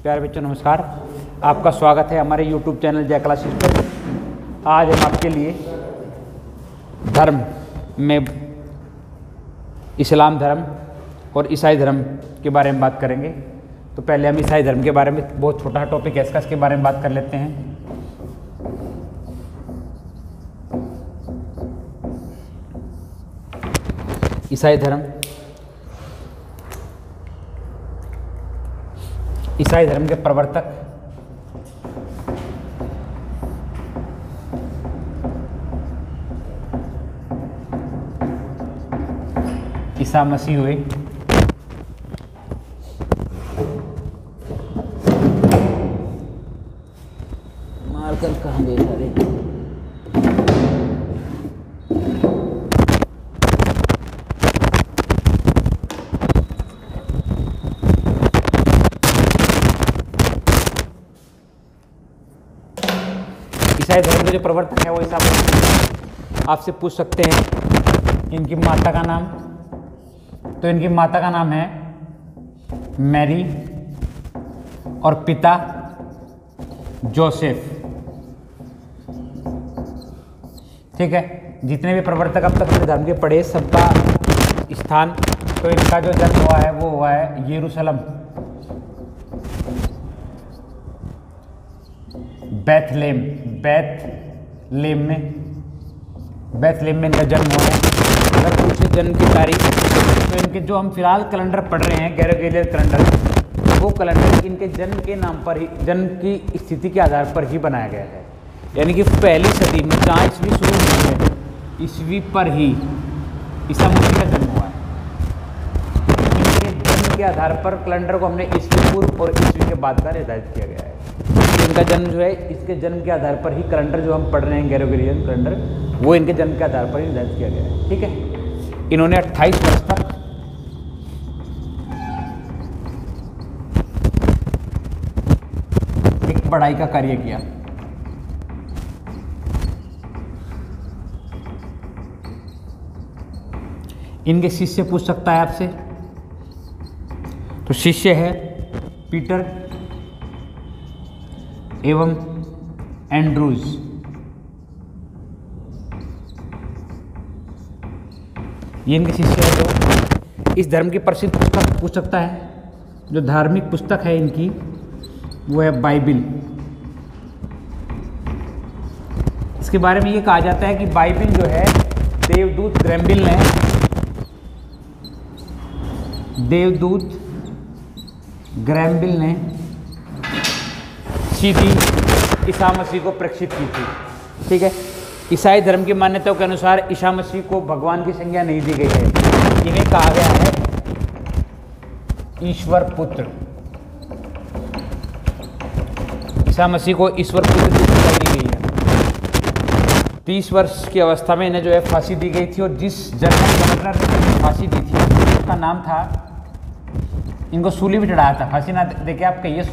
प्यारे बच्चों नमस्कार। आपका स्वागत है हमारे YouTube चैनल जय क्लासेस पर। आज हम आपके लिए धर्म में इस्लाम धर्म और ईसाई धर्म के बारे में बात करेंगे। तो पहले हम ईसाई धर्म के बारे में, बहुत छोटा टॉपिक है इसके बारे में बात कर लेते हैं। ईसाई धर्म के प्रवर्तक ईसा मसीह हुए। मार्कर कहाँ गए सारे? ईसाई धर्म के जो प्रवर्तक है वो ईसा मसीह। आपसे पूछ सकते हैं इनकी माता का नाम, तो इनकी माता का नाम है मैरी और पिता जोसेफ। ठीक है, जितने भी प्रवर्तक अब तक अपने धर्म के पढ़े सबका स्थान, तो इनका जो जन्म हुआ है वो हुआ है यरूशलेम, बैथलेम में इनका जन्म हुआ है। अगर पूछे जन्म की तारीख, तो इनके जो हम फिलहाल कैलेंडर पढ़ रहे हैं ग्रेगोरियन कैलेंडर, वो कैलेंडर इनके जन्म के नाम पर ही, जन्म की स्थिति के आधार पर ही बनाया गया है। यानी कि पहली सदी में जहाँ ईस्वी शुरू हुई है, ईस्वी पर ही ईसा मसीह का जन्म हुआ है। इनके जन्म के आधार पर कैलेंडर को हमने ईस्वी पूर्व और ईस्वी के बाद का निर्धारित किया गया है। इनका जन्म जो है, इसके जन्म के आधार पर ही कैलेंडर जो हम पढ़ रहे हैं ग्रेगोरियन कैलेंडर, वो इनके जन्म के आधार पर ही निर्धारित किया गया है। ठीक है, इन्होंने 28 वर्ष तक एक पढ़ाई का कार्य किया। इनके शिष्य पूछ सकता है आपसे, तो शिष्य है पीटर एवं एंड्रूज। ये इनके शिष्य है। जो इस धर्म की प्रसिद्ध पुस्तक पूछ सकता है, जो धार्मिक पुस्तक है इनकी वो है बाइबिल। इसके बारे में ये कहा जाता है कि बाइबिल जो है देवदूत ग्रैम्बिल ने सीधी ईसा मसीह को प्रेषित की थी। ठीक है, ईसाई धर्म की मान्यताओं के अनुसार ईसा मसीह को भगवान की संज्ञा नहीं दी गई है। इन्हें कहा गया है ईश्वर पुत्र। ईसा मसीह को ईश्वर पुत्र की संज्ञा दी गई है। 30 वर्ष की अवस्था में इन्हें जो है फांसी दी गई थी, और जिस जर्मन गवर्नर ने फांसी दी थी उसका नाम था, इनको सूली पर चढ़ाया था। फांसी ना देखे आप कहिए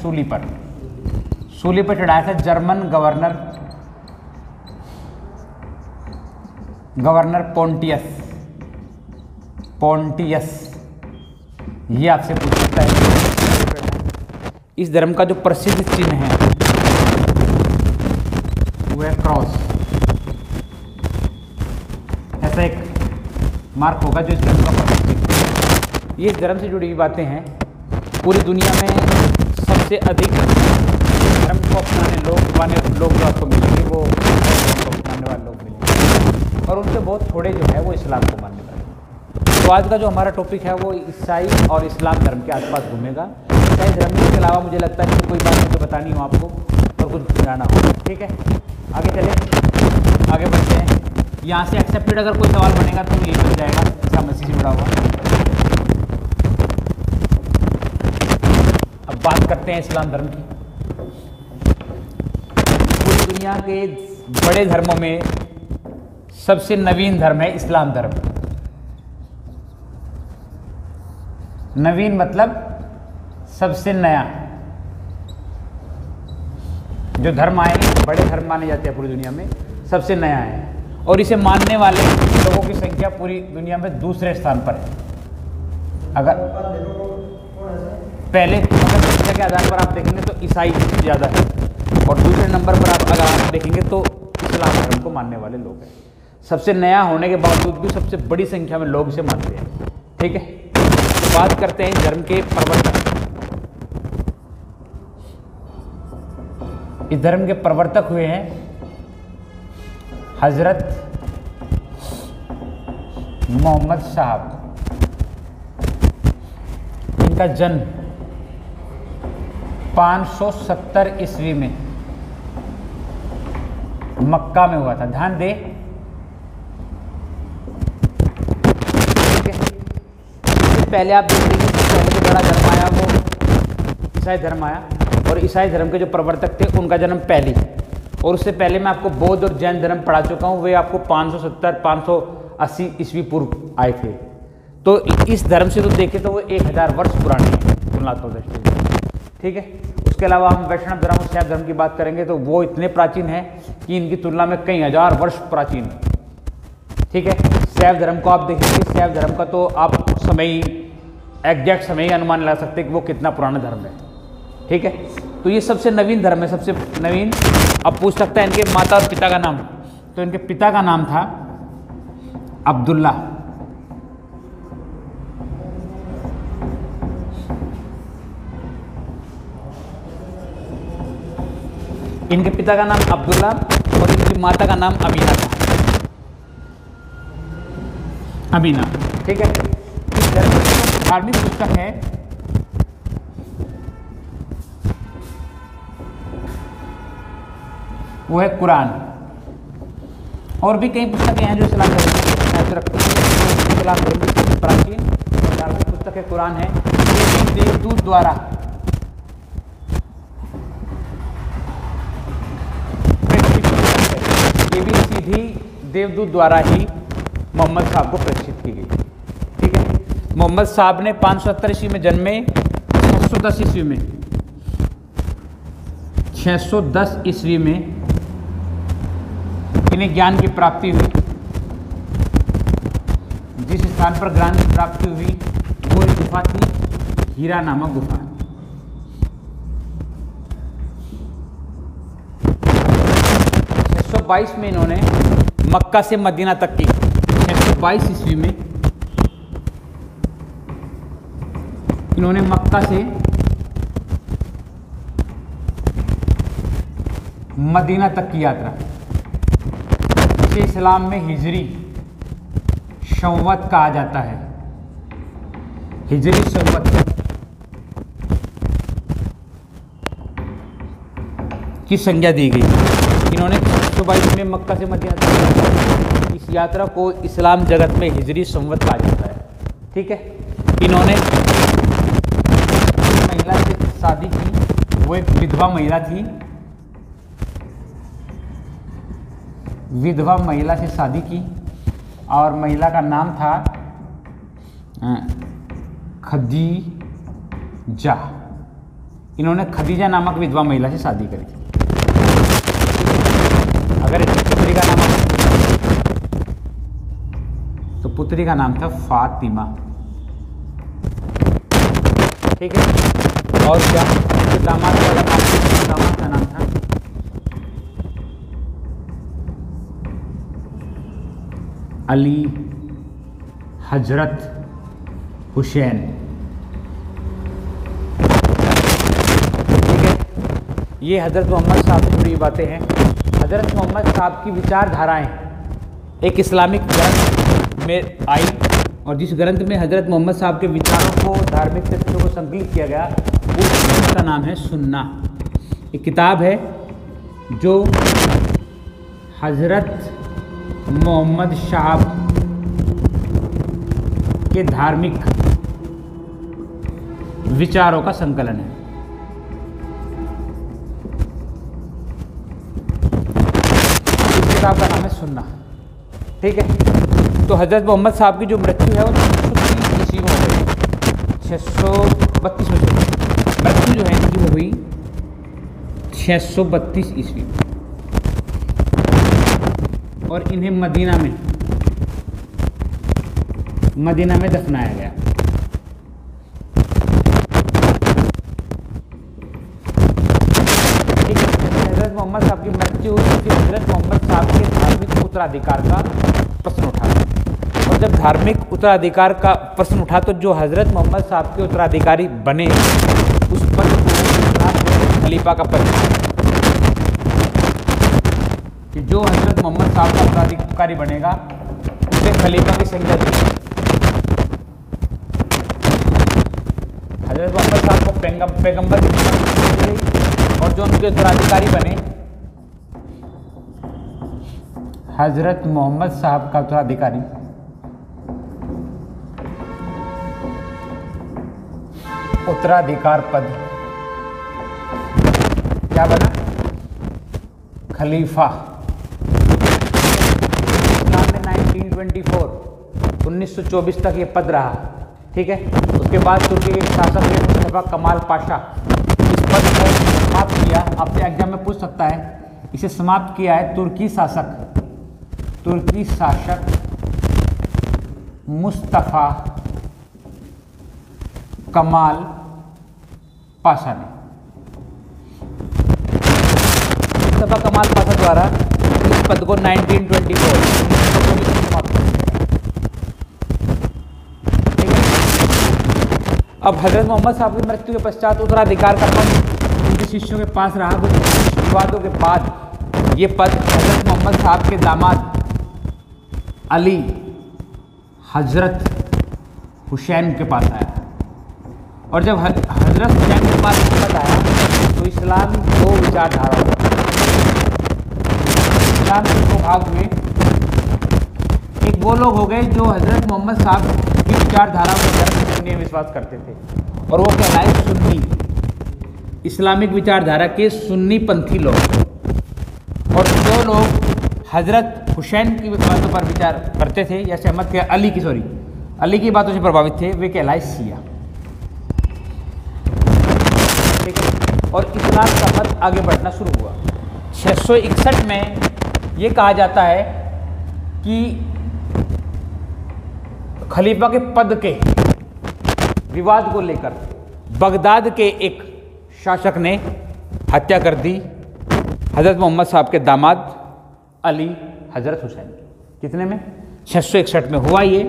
सूली पर चढ़ाया था जर्मन गवर्नर पोंटियस। ये आपसे पूछ सकता है। इस धर्म का जो प्रसिद्ध चिन्ह है वो है क्रॉस। ऐसा एक मार्क होगा जो इस धर्म का प्रसिद्ध चिन्ह है। ये धर्म से जुड़ी हुई बातें हैं। पूरी दुनिया में सबसे अधिक धर्म को अपनाने लोग जो आपको मिलेंगे वो धर्म को अपनाने वाले लोग मिलेंगे, और उनसे बहुत थोड़े जो है वो इस्लाम को मानने वाले। तो आज का जो हमारा टॉपिक है वो ईसाई और इस्लाम धर्म के आसपास घूमेगा। ईसाई धर्म के अलावा मुझे लगता है कि कोई बात मुझे बतानी हो आपको और कुछ जाना हो। ठीक है, आगे चले, आगे बढ़ते हैं। यहाँ से एक्सेप्टेड अगर कोई सवाल बनेगा तो यही बन जाएगा ईसा मसीह से जुड़ा हुआ। अब बात करते हैं इस्लाम धर्म की। पूरी दुनिया के बड़े धर्मों में सबसे नवीन धर्म है इस्लाम धर्म। नवीन मतलब सबसे नया। जो धर्म आए, बड़े धर्म माने जाते हैं पूरी दुनिया में, सबसे नया है, और इसे मानने वाले लोगों की संख्या पूरी दुनिया में दूसरे स्थान पर है। अगर पहले अगर के आधार पर आप देखेंगे तो ईसाई ज़्यादा है, और दूसरे नंबर पर अगर आप देखेंगे तो इस्लाम धर्म को मानने वाले लोग हैं। सबसे नया होने के बावजूद भी सबसे बड़ी संख्या में लोग इसे मानते हैं। ठीक है, तो बात करते हैं धर्म के प्रवर्तक। इस धर्म के प्रवर्तक हुए हैं हजरत मोहम्मद साहब। इनका जन्म 570 ईस्वी में मक्का में हुआ था। ध्यान दें, पहले आप देख लीजिए, पहले जो बड़ा धर्म आया वो ईसाई धर्म आया, और ईसाई धर्म के जो प्रवर्तक थे उनका जन्म पहले, और उससे पहले मैं आपको बौद्ध और जैन धर्म पढ़ा चुका हूँ, वे आपको 570-580 ईस्वी पूर्व आए थे। तो इस धर्म से तो देखें तो वो 1000 वर्ष पुराने हैं तुलनात्मक दृष्टि से। ठीक है, उसके अलावा हम वैष्णव धर्म और शैव धर्म की बात करेंगे तो वो इतने प्राचीन हैं कि इनकी तुलना में कई हजार वर्ष प्राचीन है। ठीक है, शैव धर्म को आप देखेंगे, शैव धर्म का तो आप एग्जैक्ट समय ही अनुमान लगा सकते हैं कि वो कितना पुराना धर्म है। ठीक है, तो ये सबसे नवीन धर्म है, सबसे नवीन। अब पूछ सकता है इनके माता और पिता का नाम, तो इनके पिता का नाम था अब्दुल्ला, इनके पिता का नाम अब्दुल्ला और इनकी माता का नाम अमीना था, अमीना। ठीक है, इस धर्म की धार्मिक पुस्तक है वो है कुरान, और भी कई पुस्तकें हैं जो इस्लाम धर्म रखती हैं। इस्लाम धर्म की प्राचीन और धार्मिक पुस्तक है कुरान है, ये देवदूत द्वारा ये भी सीधी देवदूत द्वारा ही मोहम्मद साहब को प्रेषित की गई। ठीक है, मोहम्मद साहब ने 570 ईस्वी में जन्मे, 610 ईस्वी में 610 ईस्वी में इन्हें ज्ञान की प्राप्ति हुई। जिस स्थान पर ज्ञान की प्राप्ति हुई वो एक गुफा थी, हीरा नामक गुफा। 622 में इन्होंने मक्का से मदीना तक की, 622 ईस्वी में इन्होंने मक्का से मदीना तक की यात्रा, इसे इस्लाम में हिजरी संवत कहा जाता है। हिजरी संवत की संज्ञा दी गई। इन्होंने 622 में मक्का से मदीना तक इस यात्रा को इस्लाम जगत में हिजरी संवत कहा जाता है। ठीक है, इन्होंने महिला से शादी की, वो एक विधवा महिला थी, विधवा महिला से शादी की, और महिला का नाम था खदीजा। इन्होंने खदीजा नामक विधवा महिला से शादी करी। अगर इसकी पुत्री का नाम तो पुत्री का नाम था फातिमा। ठीक है, और क्या दामाद का नाम था अली हजरत हुसैन। ठीक है, ये हजरत मोहम्मद साहब से जुड़ी बातें हैं। हजरत मोहम्मद साहब की विचारधाराएं एक इस्लामिक ग्रंथ में आई, और जिस ग्रंथ में हजरत मोहम्मद साहब के विचारों को, धार्मिक तथ्यों को संकलित किया गया, उस ग्रंथ का नाम है सुन्ना। एक किताब है जो हजरत मोहम्मद साहब के धार्मिक विचारों का संकलन है। इस किताब का नाम है सुन्ना। ठीक है, तो हजरत मोहम्मद साहब की जो मृत्यु है वो 630 ईस्वी में हो गई। 632 में मृत्यु जो है इनकी वो हुई 632 ईस्वी में, और इन्हें मदीना में दफनाया गया। मृत्यु हुई तो फिर हजरत मोहम्मद साहब के धार्मिक उत्तराधिकार का प्रश्न उठा। और जब धार्मिक उत्तराधिकार का प्रश्न उठा तो जो हजरत मोहम्मद साहब के उत्तराधिकारी बने उस पद को खलीफा का पद, कि जो हजरत मोहम्मद साहब का उत्तराधिकारी बनेगा उसे खलीफा की संज्ञा दी। हजरत मोहम्मद साहब को पैगंबर की संज्ञा दी गई और जो उनके उत्तराधिकारी बने हजरत मोहम्मद साहब का उत्तराधिकारी उत्तराधिकार पद क्या बना? खलीफा। इस्लाम में 1924 तक ये पद रहा, ठीक है। उसके बाद तुर्की के शासक ने मुस्तफा कमाल पाशा इस पद को समाप्त किया। आपसे एग्जाम में पूछ सकता है, इसे समाप्त किया है तुर्की शासक मुस्तफा कमाल पाशा ने। मुस्तफा कमाल पाशा द्वारा इस पद को 1924 में समाप्त कर दिया। ठीक है। अब हजरत मोहम्मद साहब की मृत्यु के पश्चात उत्तराधिकार का पद उनके शिष्यों के पास रहा। विवादों के बाद ये पद हजरत मोहम्मद साहब के दामाद अली हजरत हुसैन के पास आया। और जब हजरत हुसैन के पास पद आया तो इस्लाम दो विचारधारा, इस्लाम के दो भाग हुए। एक वो लोग हो गए जो हजरत मोहम्मद साहब की विचारधारा को धर्म सुन्नी विश्वास करते थे और वो कहलाए सुन्नी, इस्लामिक विचारधारा के सुन्नी पंथी लोग। और जो लोग हजरत हुसैन की बातों पर विचार करते थे या सहमत थे, अली की बातों से प्रभावित थे, वे कहलाए शिया। ठीक है। और इस्लाम का पद आगे बढ़ना शुरू हुआ। 661 में ये कहा जाता है कि खलीफा के पद के विवाद को लेकर बगदाद के एक शासक ने हत्या कर दी हजरत मोहम्मद साहब के दामाद अली हजरत हुसैन। कितने में? 661 में हुआ ये।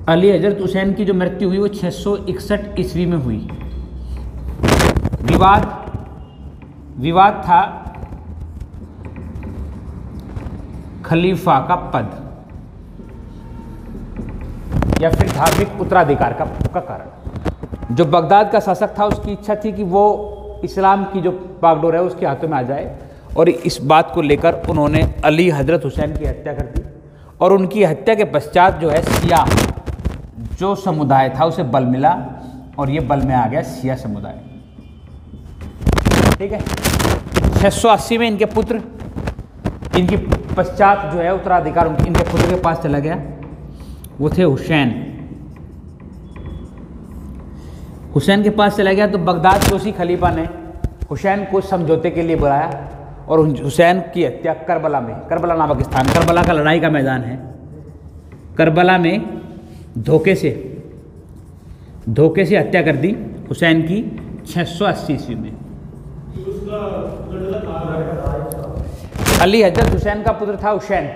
अली हजरत हुसैन की जो मृत्यु हुई वो 661 ईस्वी में हुई। विवाद था खलीफा का पद या फिर धार्मिक उत्तराधिकार का कारण। जो बगदाद का शासक था उसकी इच्छा थी कि वो इस्लाम की जो बागडोर है उसके हाथों में आ जाए और इस बात को लेकर उन्होंने अली हजरत हुसैन की हत्या कर दी। और उनकी हत्या के पश्चात जो है शिया जो समुदाय था उसे बल मिला और ये बल में आ गया शिया समुदाय। ठीक है। 680 में इनके पुत्र, इनकी पश्चात जो है उत्तराधिकार इनके पुत्र के पास चला गया, वो थे हुसैन के पास चला गया। तो बगदाद के उसी खलीफा ने हुसैन को समझौते के लिए बुलाया और हुसैन की हत्या करबला नामक स्थान, करबला का लड़ाई का मैदान है, करबला में धोखे से हत्या कर दी हुसैन की 680 ईस्वी में। अली हजरत हुसैन का पुत्र था हुसैन,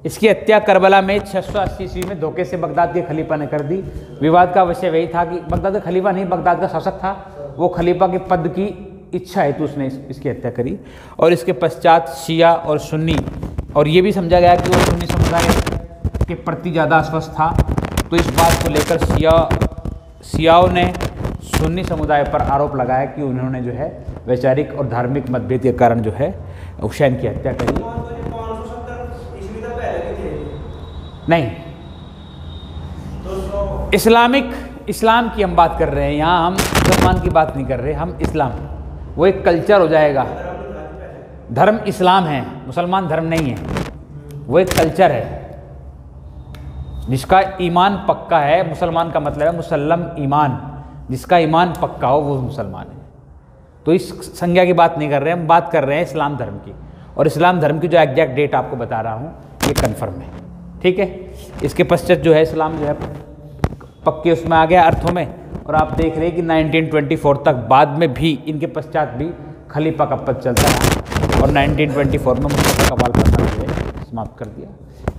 इसकी हत्या करबला में 680 ईस्वी में धोखे से बगदाद के खलीफा ने कर दी। विवाद का विषय वही था कि बगदाद का खलीफा नहीं, बगदाद का शासक था, वो खलीफा के पद की इच्छा है तो उसने इसकी हत्या करी। और इसके पश्चात शिया और सुन्नी, और ये भी समझा गया कि वो सुन्नी समुदाय के प्रति ज़्यादा आश्वस्त था, तो इस बात को लेकर शियाओं ने सुन्नी समुदाय पर आरोप लगाया कि उन्होंने जो है वैचारिक और धार्मिक मतभेद के कारण जो है हुसैन की हत्या करी। नहीं, इस्लाम की हम बात कर रहे हैं, यहाँ हम मुसलमान की बात नहीं कर रहे, हम इस्लाम, वो एक कल्चर हो जाएगा। धर्म इस्लाम है, मुसलमान धर्म नहीं है, वो एक कल्चर है जिसका ईमान पक्का है। मुसलमान का मतलब है मुसल्लम ईमान, जिसका ईमान पक्का हो वो मुसलमान है। तो इस संज्ञा की बात नहीं कर रहे, हम बात कर रहे हैं इस्लाम धर्म की। और इस्लाम धर्म की जो एग्जैक्ट डेट आपको बता रहा हूँ ये कन्फर्म है। ठीक है। इसके पश्चात जो है इस्लाम जो है पक्के उसमें आ गया अर्थों में, और आप देख रहे हैं कि 1924 तक बाद में भी इनके पश्चात भी खलीफा का पद चलता रहा और 1924 में मुस्तफा कमाल करना जो है समाप्त कर दिया।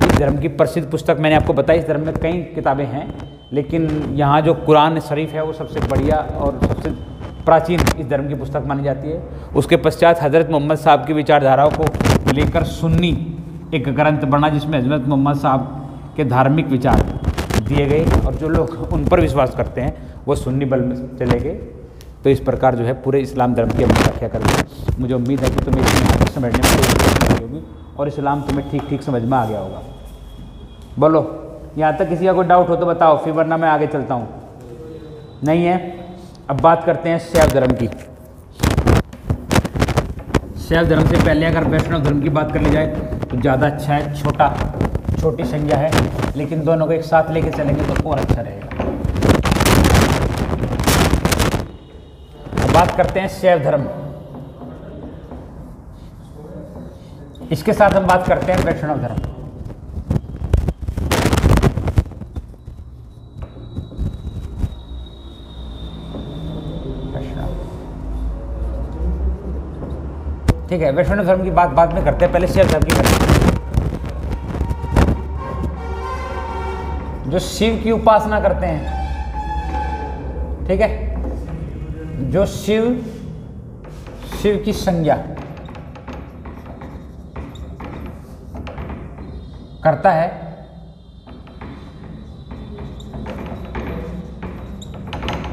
इस धर्म की प्रसिद्ध पुस्तक मैंने आपको बताई, इस धर्म में कई किताबें हैं, लेकिन यहाँ जो कुरान शरीफ है वो सबसे बढ़िया और सबसे प्राचीन इस धर्म की पुस्तक मानी जाती है। उसके पश्चात हज़रत मोहम्मद साहब की विचारधाराओं को लेकर सुन्नी एक ग्रंथ बना जिसमें हज़रत मोहम्मद साहब के धार्मिक विचार दिए गए और जो लोग उन पर विश्वास करते हैं वो सुन्नी बल में चले गए। तो इस प्रकार जो है पूरे इस्लाम धर्म की हम व्याख्या करते। मुझे उम्मीद है कि तुम्हें इसमें यहाँ तक समझने में कोई दिक्कत नहीं होगी और इस्लाम तुम्हें ठीक ठीक समझ में आ गया होगा। बोलो, यहाँ तक किसी का कोई डाउट हो तो बताओ, फिर वरना मैं आगे चलता हूँ। नहीं है? अब बात करते हैं शैव धर्म की। शैव धर्म से पहले अगर वैष्णव धर्म की बात कर ली जाए तो ज़्यादा अच्छा है, छोटी संज्ञा है, लेकिन दोनों को एक साथ लेके चलेंगे तो और अच्छा रहेगा। अब बात करते हैं शैव धर्म, इसके साथ हम बात करते हैं वैष्णव धर्म। ठीक है, वैष्णव धर्म की बात बाद में करते हैं, पहले शैव धर्म की करते हैं। जो शिव की उपासना करते हैं, ठीक है, जो शिव की संज्ञा करता है,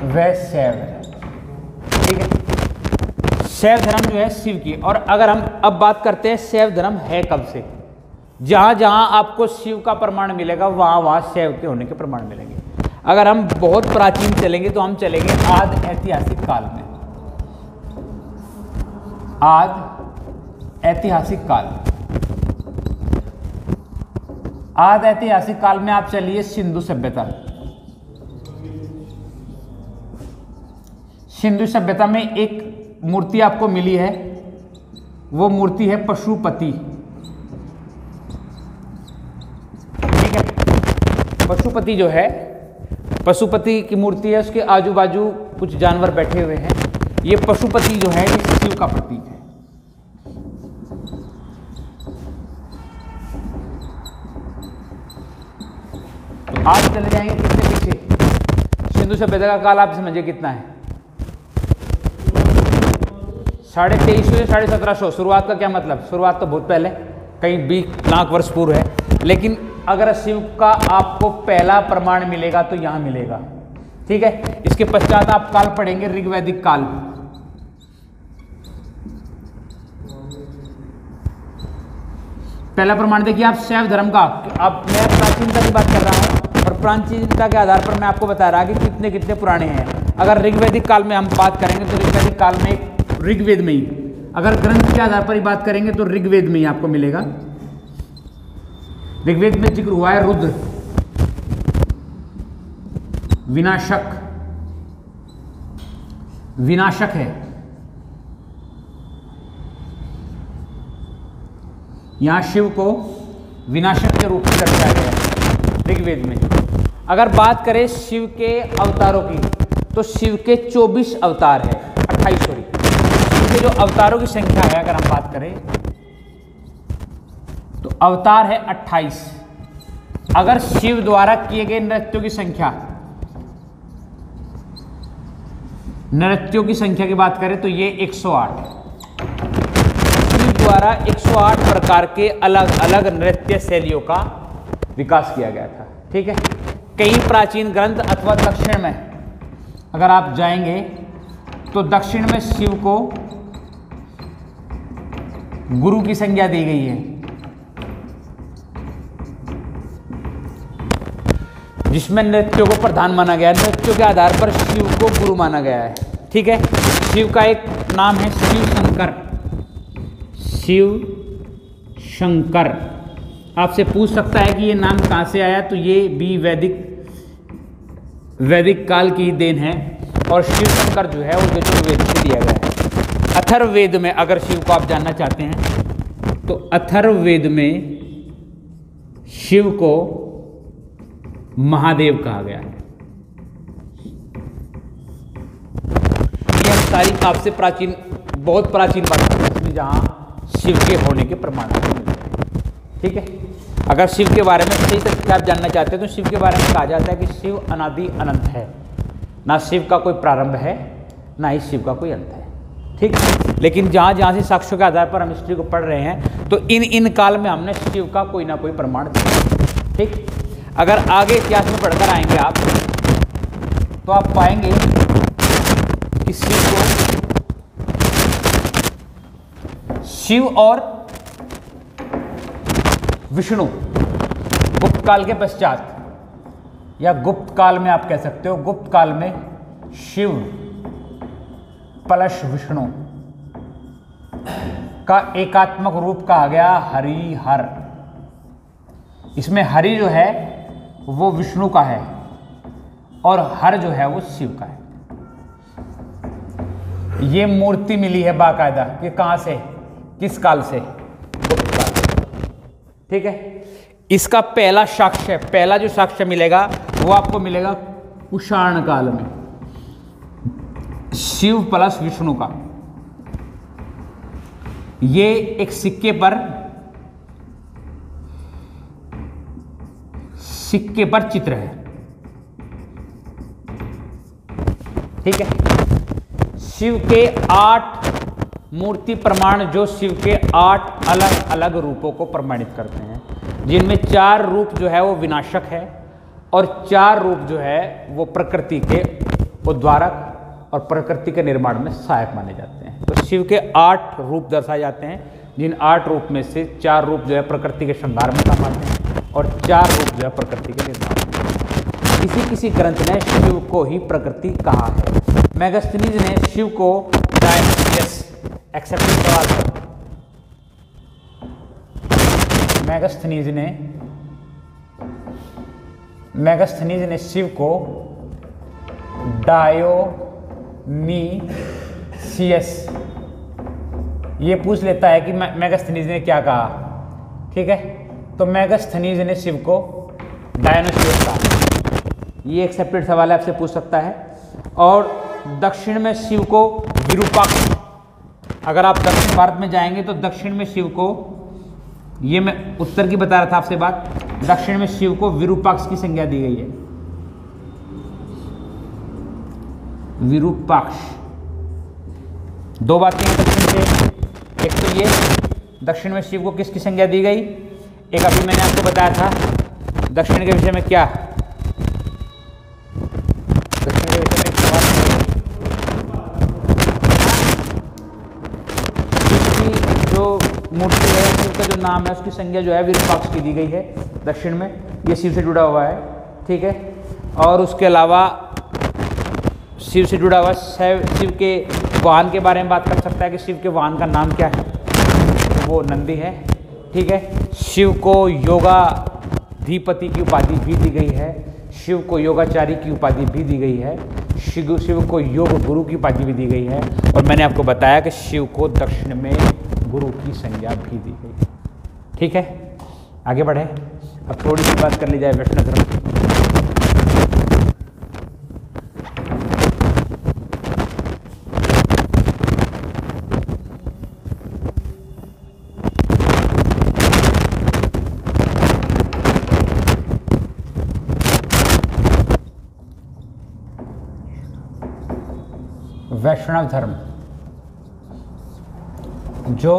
वह शैव है। ठीक है, शैव धर्म जो है शिव की। और अगर हम अब बात करते हैं शैव धर्म है कब से, जहां जहां आपको शिव का प्रमाण मिलेगा वहां वहां शैव के होने के प्रमाण मिलेंगे। अगर हम बहुत प्राचीन चलेंगे तो हम चलेंगे आदि ऐतिहासिक काल में। आदि ऐतिहासिक काल में आप चलिए सिंधु सभ्यता। सिंधु सभ्यता में एक मूर्ति आपको मिली है, वो मूर्ति है पशुपति। ठीक है, पशुपति जो है, पशुपति की मूर्ति है, उसके आजू बाजू कुछ जानवर बैठे हुए हैं। ये पशुपति जो है ये शिव का प्रतीक है। तो आज चले जाएंगे कितने पीछे। सिंधु सभ्यता का काल आप समझिए कितना है, 2350 से 1750। शुरुआत का क्या मतलब, शुरुआत तो बहुत पहले, कई 20 लाख वर्ष पूर्व है। लेकिन अगर शिव का आपको पहला प्रमाण मिलेगा तो यहां मिलेगा। ठीक है, इसके पश्चात आप काल पढ़ेंगे ऋग्वैदिक काल। पहला प्रमाण देखिए आप शैव धर्म का। अब मैं प्राचीनता की बात कर रहा हूं और प्राचीनता के आधार पर मैं आपको बता रहा कि कितने कितने पुराने हैं। अगर ऋग्वैदिक काल में हम बात करेंगे तो ऋग्वैदिक काल में ऋग्वेद में ही, अगर ग्रंथ के आधार पर ही बात करेंगे तो ऋग्वेद में ही आपको मिलेगा। ऋग्वेद में जिक्र हुआ है रुद्र, विनाशक है। यहां शिव को विनाशक के रूप में दर्शाया गया है ऋग्वेद में। अगर बात करें शिव के अवतारों की तो शिव के 24 अवतार है, 28 सॉरी। शिव के जो अवतारों की संख्या है अगर हम बात करें तो अवतार है 28। अगर शिव द्वारा किए गए नृत्यों की संख्या की बात करें तो ये 108 है। शिव द्वारा 108 प्रकार के अलग अलग नृत्य शैलियों का विकास किया गया था। ठीक है, कई प्राचीन ग्रंथ अथवा दक्षिण में अगर आप जाएंगे तो दक्षिण में शिव को गुरु की संज्ञा दी गई है, जिसमें नृत्यों को प्रधान माना गया है। नृत्यों के आधार पर शिव को गुरु माना गया है। ठीक है, शिव का एक नाम है शिव शंकर। आपसे पूछ सकता है कि ये नाम कहाँ से आया, तो ये भी वैदिक काल की देन है। और शिव शंकर जो है वो यजुर्वेद से दिया गया है। अथर्ववेद में अगर शिव को आप जानना चाहते हैं तो अथर्ववेद में शिव को महादेव कहा गया है। सारी आपसे प्राचीन, बहुत प्राचीन बात इसमें जहाँ शिव के होने के प्रमाण मिलते हैं। ठीक है, अगर शिव के बारे में सही तथ्य आप जानना चाहते हैं तो शिव के बारे में कहा जाता है कि शिव अनादि अनंत है, ना शिव का कोई प्रारंभ है ना ही शिव का कोई अंत है। ठीक, लेकिन जहाँ जहाँ से साक्ष्यों के आधार पर हम हिस्ट्री को पढ़ रहे हैं तो इन काल में हमने शिव का कोई ना कोई प्रमाण दिया। ठीक, अगर आगे इतिहास में पढ़कर आएंगे आप तो आप पाएंगे कि शिव और विष्णु गुप्त काल के पश्चात, या गुप्त काल में आप कह सकते हो, गुप्त काल में शिव प्लस विष्णु का एकात्मक रूप कहा गया हरि हर। इसमें हरि जो है वो विष्णु का है और हर जो है वो शिव का है। ये मूर्ति मिली है बाकायदा कि कहां से, किस काल से, गुप्त काल से। ठीक है, इसका पहला साक्ष्य, पहला जो साक्ष्य मिलेगा वो आपको मिलेगा कुषाण काल में, शिव प्लस विष्णु का। ये एक सिक्के पर चित्र है। ठीक है, शिव के 8 मूर्ति प्रमाण जो शिव के 8 अलग अलग रूपों को प्रमाणित करते हैं, जिनमें 4 रूप जो है वो विनाशक है और 4 रूप जो है वो प्रकृति के उद्वारक और प्रकृति के निर्माण में सहायक माने जाते हैं। तो शिव के 8 रूप दर्शाए जाते हैं, जिन 8 रूप में से 4 रूप जो है प्रकृति के श्रृंगार में काम आते हैं और 4 रूप जो है प्रकृति के निर्माण में। किसी किसी ग्रंथ ने शिव को ही प्रकृति कहा है। मेगास्थनीज ने शिव को डायनोसियस, एक्सेप्टेड सवाल, मेगास्थनीज ने शिव को डायोनीसियस, ये पूछ लेता है कि मेगास्थनीज ने क्या कहा। ठीक है, तो मेगास्थनीज ने शिव को डायोनीसियस कहा। ये एक्सेप्टेड सवाल है, आपसे पूछ सकता है। और दक्षिण में शिव को विरूपाक्ष, अगर आप दक्षिण भारत में जाएंगे तो दक्षिण में शिव को, ये मैं उत्तर की बता रहा था आपसे बात, दक्षिण में शिव को विरूपाक्ष की संज्ञा दी गई है। विरूपाक्ष, 2 बातें हैं दक्षिण से। एक तो ये दक्षिण में शिव को किसकी संज्ञा दी गई, एक अभी मैंने आपको बताया था दक्षिण के विषय में क्या, दक्षिण के विषय में इसकी जो मूर्ति है, उसका जो नाम है, उसकी संज्ञा जो है विरूपाक्ष की दी गई है दक्षिण में। ये शिव से जुड़ा हुआ है। ठीक है, और उसके अलावा शिव से जुड़ा हुआ शिव के वाहन के बारे में बात कर सकता है कि शिव के वाहन का नाम क्या है, तो वो नंदी है। ठीक है, शिव को योगाधिपति की उपाधि भी दी गई है, शिव को योगाचारी की उपाधि भी दी गई है, शिव को योग गुरु की उपाधि भी दी गई है, और मैंने आपको बताया कि शिव को दक्षिण में गुरु की संज्ञा भी दी गई। ठीक है, आगे बढ़े। अब थोड़ी सी बात कर ली जाए वैष्णव धर्म की। वैष्णव धर्म जो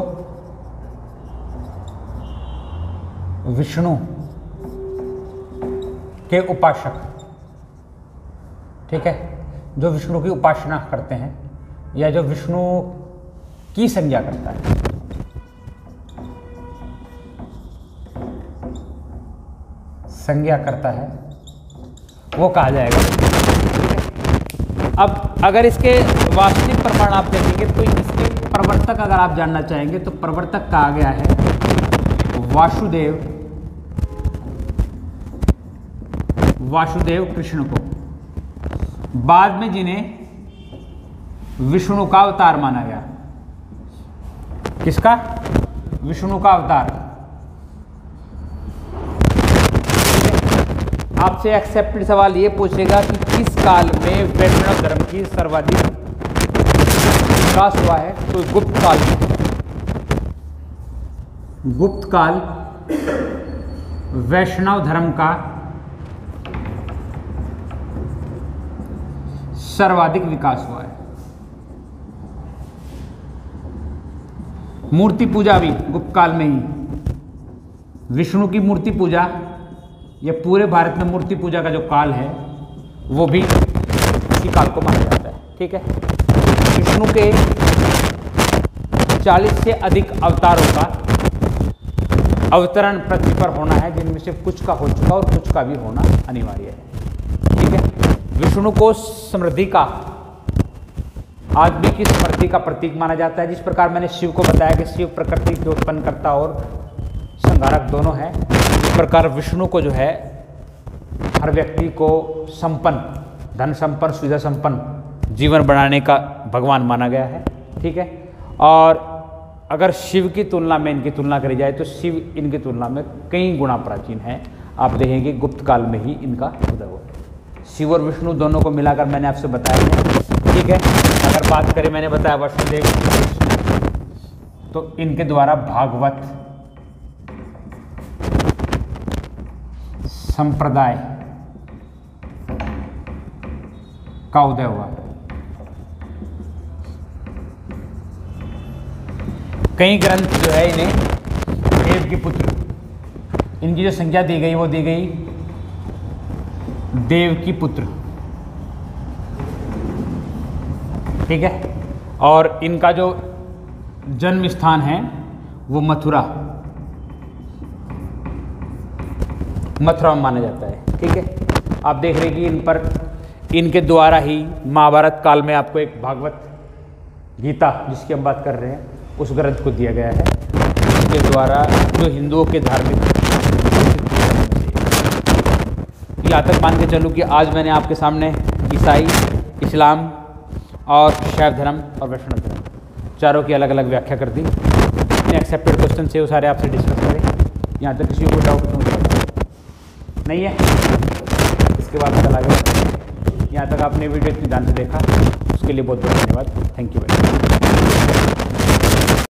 विष्णु के उपासक, ठीक है, जो विष्णु की उपासना करते हैं या जो विष्णु की संज्ञा करता है, संज्ञा करता है, वो कहा जाएगा। अब अगर इसके वास्तविक प्रमाण आप देखेंगे तो इसके प्रवर्तक अगर आप जानना चाहेंगे तो प्रवर्तक कहा गया है वासुदेव कृष्ण को, बाद में जिन्हें विष्णु का अवतार माना गया। किसका? विष्णु का अवतार। आपसे एक्सेप्टेड सवाल ये पूछेगा कि किस काल में वैष्णव धर्म की सर्वाधिक विकास हुआ है तो गुप्त काल में। गुप्त काल वैष्णव धर्म का सर्वाधिक विकास हुआ है। मूर्ति पूजा भी गुप्त काल में ही, विष्णु की मूर्ति पूजा, या पूरे भारत में मूर्ति पूजा का जो काल है वो भी इसी काल को माना जाता है। ठीक है, विष्णु के 40 से अधिक अवतारों का अवतरण पृथ्वी पर होना है, जिनमें से कुछ का हो चुका और कुछ का भी होना अनिवार्य है। ठीक है, विष्णु को समृद्धि का, आदमी की समृद्धि का प्रतीक माना जाता है। जिस प्रकार मैंने शिव को बताया कि शिव प्रकृति के उत्पन्नकर्ता और संहारक दोनों हैं, इस प्रकार विष्णु को जो है हर व्यक्ति को संपन्न, धन संपन्न, सुविधा संपन्न जीवन बनाने का भगवान माना गया है। ठीक है, और अगर शिव की तुलना में इनकी तुलना करी जाए तो शिव इनकी तुलना में कई गुना प्राचीन है। आप देखेंगे गुप्त काल में ही इनका उदय हुआ। शिव और विष्णु दोनों को मिलाकर मैंने आपसे बताया है। ठीक है, अगर बात करें, मैंने बताया वसुदेव, तो इनके द्वारा भागवत संप्रदाय का उदय हुआ। कई ग्रंथ जो है इन्हें देव की पुत्र, इनकी जो संज्ञा दी गई वो दी गई देव की पुत्र। ठीक है, और इनका जो जन्म स्थान है वो मथुरा में माना जाता है। ठीक है, आप देख रहे हैं कि इन पर, इनके द्वारा ही महाभारत काल में आपको एक भागवत गीता, जिसकी हम बात कर रहे हैं, उस ग्रंथ को दिया गया है, इसके द्वारा जो हिंदुओं के धार्मिक, यहाँ तक मान के चलूँ कि आज मैंने आपके सामने ईसाई, इस्लाम और शैव धर्म और वैष्णव धर्म चारों की अलग अलग व्याख्या कर दी। इतने एक्सेप्टेड क्वेश्चन से वो सारे आपसे डिस्कस करें। यहाँ तक किसी को डाउट नहीं है, इसके बाद चला गया। यहाँ तक आपने वीडियो इतनी ध्यान से देखा, उसके लिए बहुत बहुत धन्यवाद। Thank you very much.